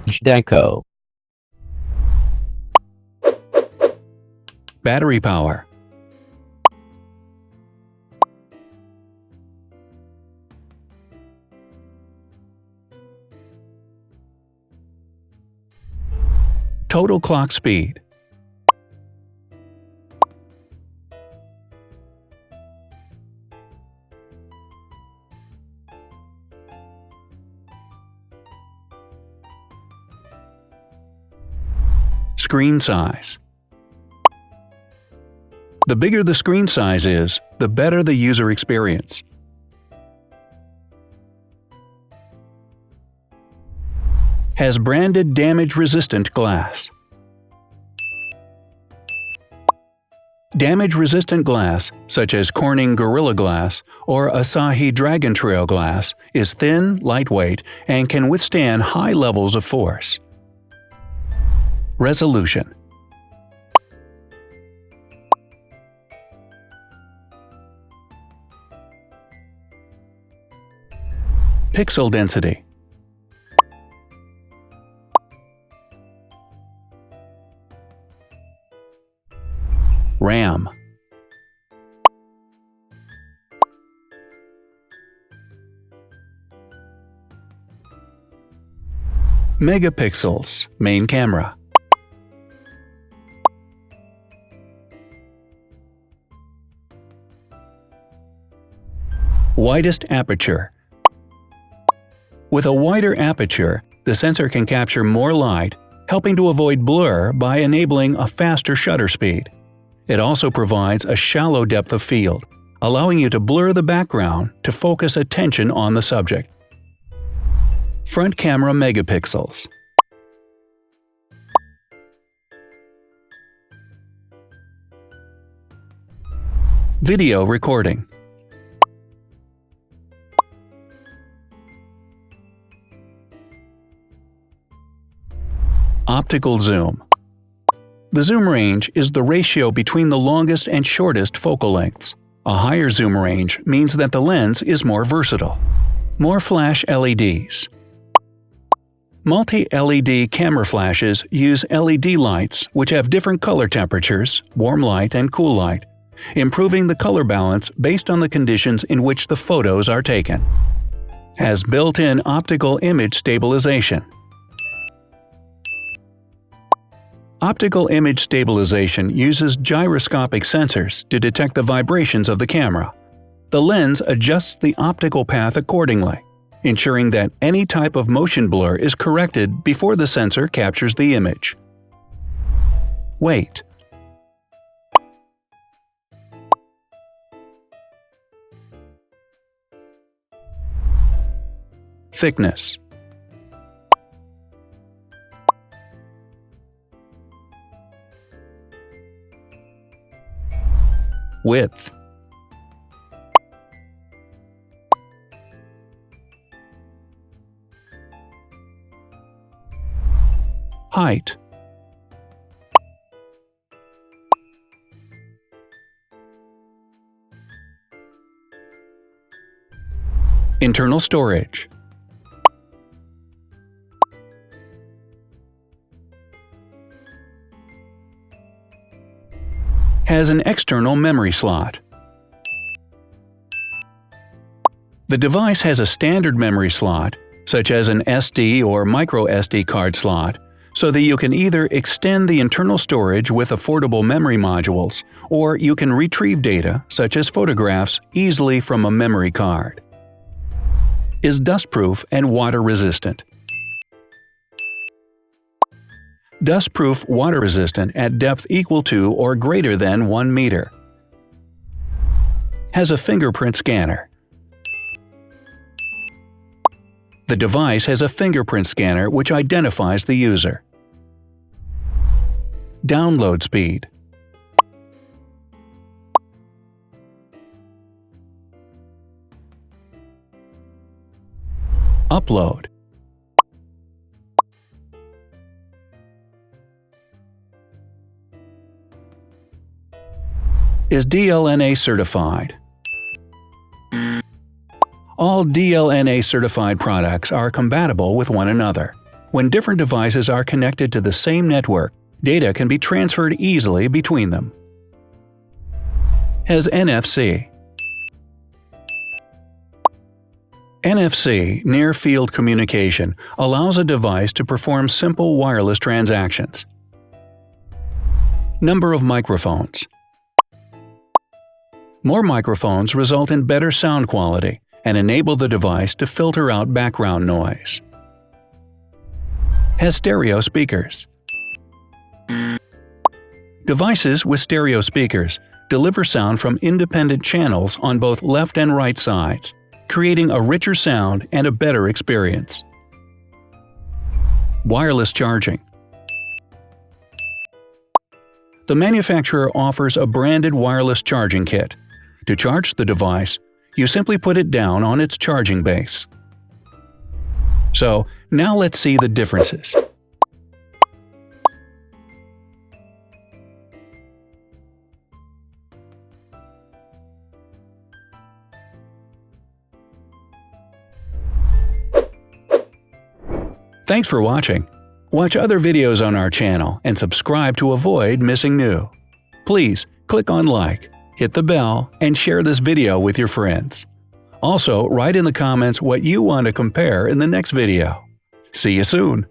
Deco. Battery power. Total clock speed. Screen size. The bigger the screen size is, the better the user experience. Has branded damage-resistant glass. Damage-resistant glass, such as Corning Gorilla Glass or Asahi Dragon Trail glass, is thin, lightweight, and can withstand high levels of force. Resolution. Pixel density. RAM. Megapixels, main camera. Widest aperture. With a wider aperture, the sensor can capture more light, helping to avoid blur by enabling a faster shutter speed. It also provides a shallow depth of field, allowing you to blur the background to focus attention on the subject. Front camera megapixels. Video recording. Optical zoom. The zoom range is the ratio between the longest and shortest focal lengths. A higher zoom range means that the lens is more versatile. More flash LEDs. Multi-LED camera flashes use LED lights which have different color temperatures, warm light and cool light, improving the color balance based on the conditions in which the photos are taken. Has built-in optical image stabilization. Optical image stabilization uses gyroscopic sensors to detect the vibrations of the camera. The lens adjusts the optical path accordingly, ensuring that any type of motion blur is corrected before the sensor captures the image. Weight. Thickness. Width. Height. Internal storage. Has an external memory slot. The device has a standard memory slot, such as an SD or micro SD card slot, so that you can either extend the internal storage with affordable memory modules, or you can retrieve data, such as photographs, easily from a memory card. Is dustproof and water-resistant. Dustproof water-resistant at depth equal to or greater than 1 meter. Has a fingerprint scanner. The device has a fingerprint scanner which identifies the user. Download speed. Upload. Is DLNA certified. All DLNA certified products are compatible with one another. When different devices are connected to the same network, data can be transferred easily between them. Has NFC. NFC, near-field communication, allows a device to perform simple wireless transactions. Number of microphones. More microphones result in better sound quality and enable the device to filter out background noise. Has stereo speakers. Devices with stereo speakers deliver sound from independent channels on both left and right sides, creating a richer sound and a better experience. Wireless charging. The manufacturer offers a branded wireless charging kit. To charge the device, you simply put it down on its charging base. So, now let's see the differences. Thanks for watching. Watch other videos on our channel and subscribe to avoid missing new. Please click on like, hit the bell, and share this video with your friends. Also, write in the comments what you want to compare in the next video. See you soon!